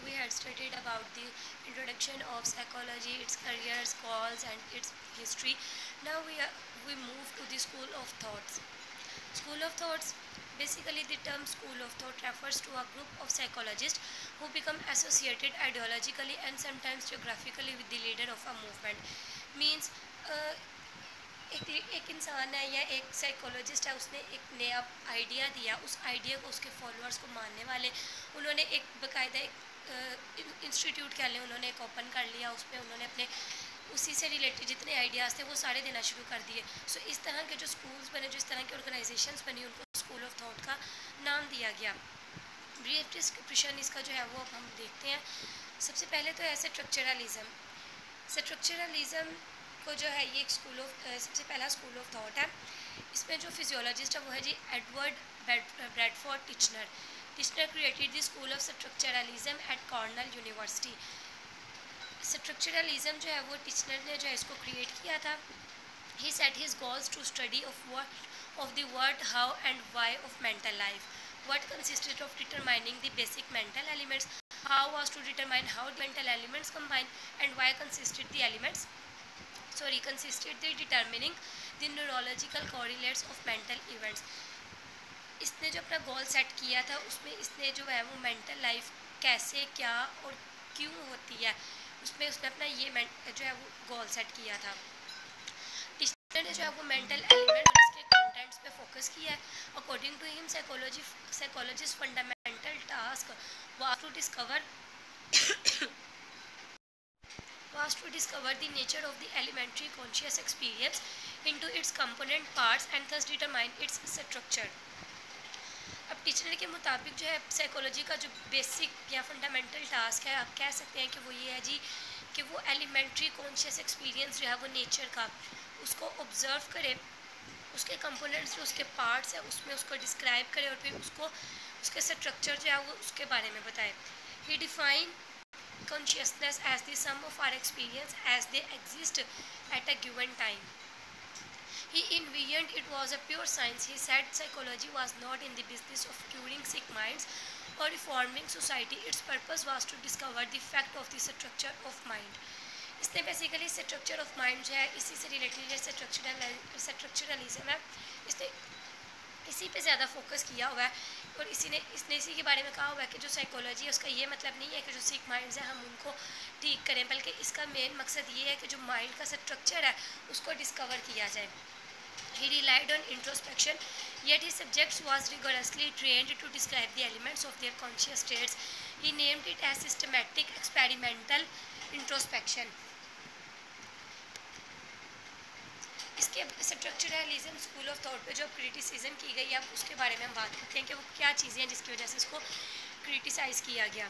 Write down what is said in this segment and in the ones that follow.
we had studied about the introduction of psychology, its careers, goals, and its history. Now we move to the school of thoughts. School of thoughts. Basically, the term school of thought refers to a group of psychologists who become associated ideologically and sometimes geographically with the leader of a movement. Means एक इंसान है या एक psychologist है, उसने एक नया idea दिया, उस आइडिया को उसके फॉलोअर्स को मानने वाले उन्होंने एक बाकायदा एक इंस्टीट्यूट कह लें, उन्होंने एक ओपन कर लिया, उसमें उन्होंने अपने उसी से रिलेटेड जितने आइडियाज़ थे वो सारे देना शुरू कर दिए। सो इस तरह के जो स्कूल्स बने, जो इस तरह की ऑर्गेनाइजेशंस बनी, उनको स्कूल ऑफ थॉट का नाम दिया गया। ब्रीफ डिस्क्रिप्शन इसका जो है वो अब हम देखते हैं। सबसे पहले तो है स्ट्रक्चरलिज्म। स्ट्रक्चरलिज्म को जो है ये एक स्कूल ऑफ सबसे पहला स्कूल ऑफ थॉट है। इसमें जो फिजियोलॉजिस्ट है वो है G Edward Bradford Titchener. Titchener created the school of structuralism at Cornell University. Structuralism जो है वो टिचनर ने जो है इसको क्रिएट किया था। He set his goals to study of the what, how and why of mental life. What consisted of determining the basic mental elements, how was to determine how the mental elements combine, and why consisted the determining the neurological correlates of mental events. इसने जो अपना goal set किया था उसमें इसने जो है वो मेंटल लाइफ कैसे, क्या और क्यों होती है, उसमें उसने अपना ये जो है वो गोल सेट किया था। टीचर ने जो है वो मेंटल एलिमेंट और इसके कंटेंट्स पे फोकस किया है। According to him psychologist fundamental task was to discover the nature of the elementary conscious experience into its component parts and thus determine its structure. अब टीचर के मुताबिक जो है साइकोलॉजी का जो बेसिक या फंडामेंटल टास्क है, आप कह सकते हैं कि वो ये है जी कि वो एलिमेंट्री कॉन्शियस एक्सपीरियंस जो है वो नेचर का, उसको ऑब्ज़र्व करे, उसके कंपोनेंट्स जो उसके पार्ट्स है उसमें उसको डिस्क्राइब करे और फिर उसको उसके स्ट्रक्चर जो है वो उसके बारे में बताए। ही define consciousness as the sum of our experience as they exist at a given time. He envisioned it was a pure science. He said psychology was not in the business of curing sick minds or reforming society. Its purpose was to discover the fact of the structure of mind. इसने basically structure of mind जो है इसी से related structuralism है, इसने इसी पे ज़्यादा फोकस किया हुआ है और इसने इसी के बारे में कहा हुआ है कि जो साइकोलॉजी है उसका ये मतलब नहीं है कि जो सिक माइंड्स हैं हम उनको ठीक करें, बल्कि इसका मेन मकसद ये है कि जो माइंड का स्ट्रक्चर है उसको डिस्कवर किया जाए। He relied on introspection, yet his subjects was rigorously trained to describe the elements of their conscious states. He named it as systematic experimental introspection. इसके स्ट्रक्चरलिज्म स्कूल ऑफ थॉट पे जो criticism की गई है अब उसके बारे में हम बात करते हैं कि वो क्या चीज़ें हैं जिसकी वजह से इसको क्रिटिसाइज़ किया गया।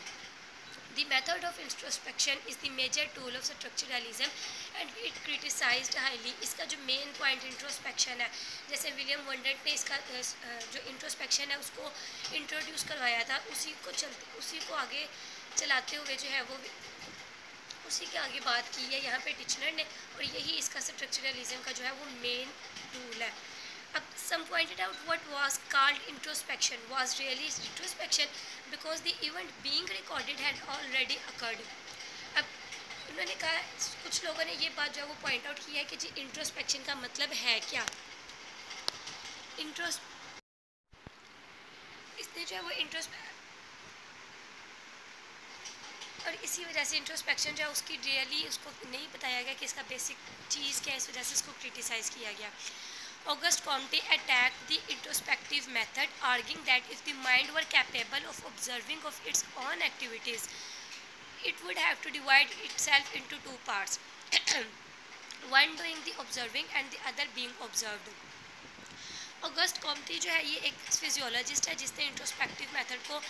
The method of introspection is the major tool of structuralism and it criticized highly. इसका जो मेन पॉइंट इंट्रोस्पेक्शन है, जैसे विलियम वंडर्ट ने इसका जो इंट्रोस्पेक्शन है उसको इंट्रोड्यूस करवाया था, उसी को आगे चलाते हुए जो है वो उसी के आगे बात की है यहाँ पे टिचनर ने, और यही इसका स्ट्रक्चरलिज्म का जो है वो मेन टूल है। अब some pointed out what was called introspection was really retrospection because the event being recorded had already occurred. अब उन्होंने कहा, कुछ लोगों ने ये बात जो है वो पॉइंट आउट की है कि जी इंट्रोस्पेक्शन का मतलब है क्या। इसने जो है वो और इसी वजह से इंट्रोस्पेक्शन जो है उसकी रियली उसको नहीं बताया गया कि इसका बेसिक चीज़ क्या है, इस वजह से इसको क्रिटिसाइज़ किया गया। Auguste Comte attacked the introspective method, arguing that if the mind were capable of observing of its own activities, it would have to divide itself into two parts, one doing the observing and the other being observed. August Comte जो है ये एक physiologist है जिसने introspective method को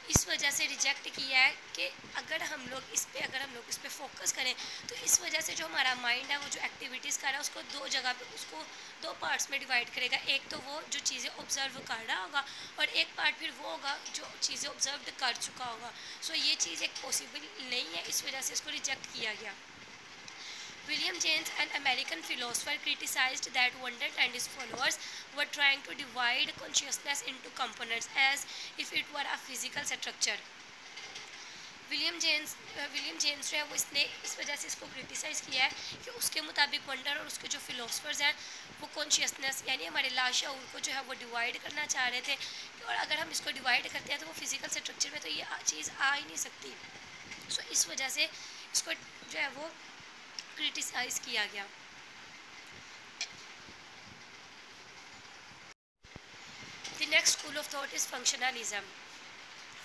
इस वजह से रिजेक्ट किया है कि अगर हम लोग इस पे फोकस करें तो इस वजह से जो हमारा माइंड है वो जो एक्टिविटीज़ कर रहा है उसको दो जगह पे उसको दो पार्ट्स में डिवाइड करेगा। एक तो वो जो चीज़ें ऑब्जर्व कर रहा होगा और एक पार्ट फिर वो होगा जो चीज़ें ऑब्जर्व कर चुका होगा। सो ये चीज़ एक पॉसिबल नहीं है, इस वजह से इसको रिजेक्ट किया गया। William James, an American philosopher, criticized that Wundert and his followers were trying to divide consciousness into components as if it were a physical structure. William James जो है वो इसने इस वजह से इसको क्रिटिसाइज़ किया है कि उसके मुताबिक वंडर और उसके जो फिलोसफर्स हैं वो कॉन्शियसनेस यानी हमारे लाशऊर को जो है वो डिवाइड करना चाह रहे थे, और अगर हम इसको डिवाइड करते हैं तो वो फिज़िकल स्ट्रक्चर में तो ये चीज़ आ ही नहीं सकती। सो इस वजह से इसको जो है वो क्रिटिसाइज़ किया गया। The next school of thought is functionalism.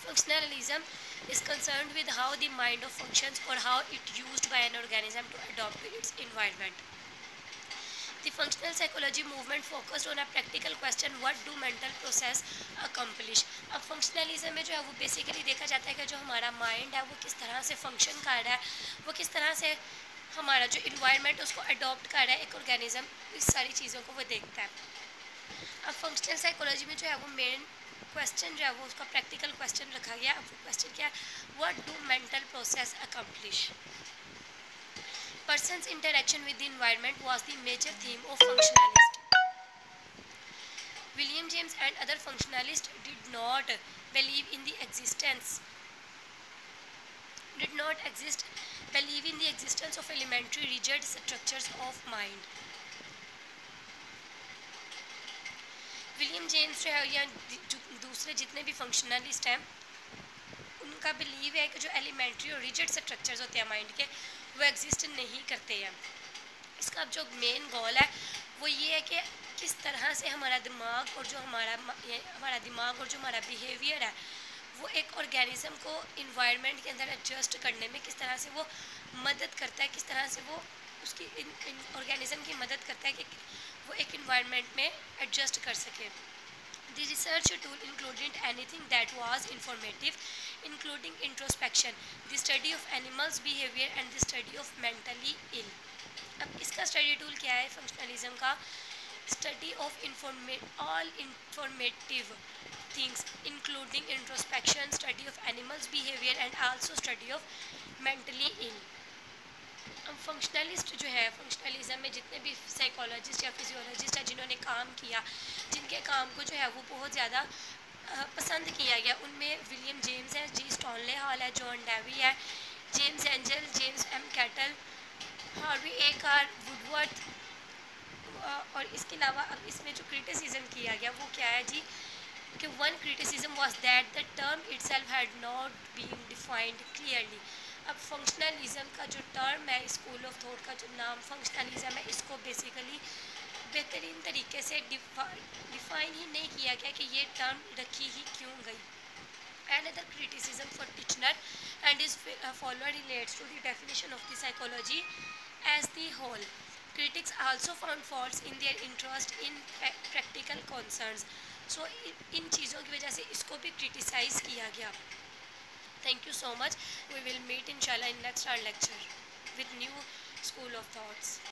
Functionalism is concerned with how the mind of functions or how it used by an organism to adapt to its environment. The functional psychology movement focused on a practical question, what do mental process accomplish. अब functionalism में जो है वो basically देखा जाता है कि जो हमारा माइंड है वो किस तरह से फंक्शन कर रहा है, वो किस तरह से हमारा जो इन्वायरमेंट उसको अडॉप्ट कर रहा है एक ऑर्गेनिज्म, इस सारी चीज़ों को वो देखता है। अब फंक्शनल साइकोलॉजी में जो है वो मेन क्वेश्चन जो है वो उसका प्रैक्टिकल क्वेश्चन रखा गया। अब वो क्वेश्चन क्या है, what do mental process accomplish. Person's interaction with the environment was the major theme of functionalist. William James and other functionalists did not believe in the existence of elementary rigid structures of mind. William James जो है या दूसरे जितने भी functionalist हैं उनका believe है कि जो एलिमेंट्री और रिजिड स्ट्रक्चर्स होते हैं माइंड के वो एग्जिस्ट नहीं करते हैं। इसका जो मेन गोल है वो ये है कि किस तरह से हमारा दिमाग और जो हमारा बिहेवियर है वो एक ऑर्गेनिज्म को इन्वायरमेंट के अंदर एडजस्ट करने में किस तरह से वो मदद करता है, किस तरह से वो उसकी ऑर्गेनिज्म की मदद करता है कि वो एक इन्वायरमेंट में एडजस्ट कर सके। The research tool included anything that was informative, including introspection, the study of animals' behavior and the study of mentally ill. अब इसका स्टडी टूल क्या है फंक्शनलिज्म का, study of all informative things including introspection, study of animals' behavior and also study of mentally ill. अब functionalist जो है functionalism में जितने भी साइकोलॉजिस्ट या फिजियोलॉजिस्ट हैं जिन्होंने काम किया, जिनके काम को जो है वो बहुत ज़्यादा पसंद किया गया, उनमें विलियम जेम्स है, जी स्टॉनले हॉल है, जॉन डेवी है, James Angell, James M Cattell, Harvey A Carr Woodworth. और इसके अलावा अब इसमें जो क्रिटिसिज्म किया गया वो क्या है जी, कि one criticism was that the term itself had not been defined clearly. अब फंक्शनलिज्म का जो टर्म है, स्कूल ऑफ थॉट का जो नाम फंक्शनलिज्म है, इसको बेसिकली बेहतरीन तरीके से डिफाइन ही नहीं किया गया कि ये टर्म रखी ही क्यों गई। Another criticism for Titchener and his follower relates to the definition of the psychology as the whole. Critics also found faults in their interest in practical concerns. So इन चीज़ों की वजह से इसको भी क्रिटिसाइज़ किया गया। Thank you so much. We will meet inshallah in next our lecture with new school of thoughts.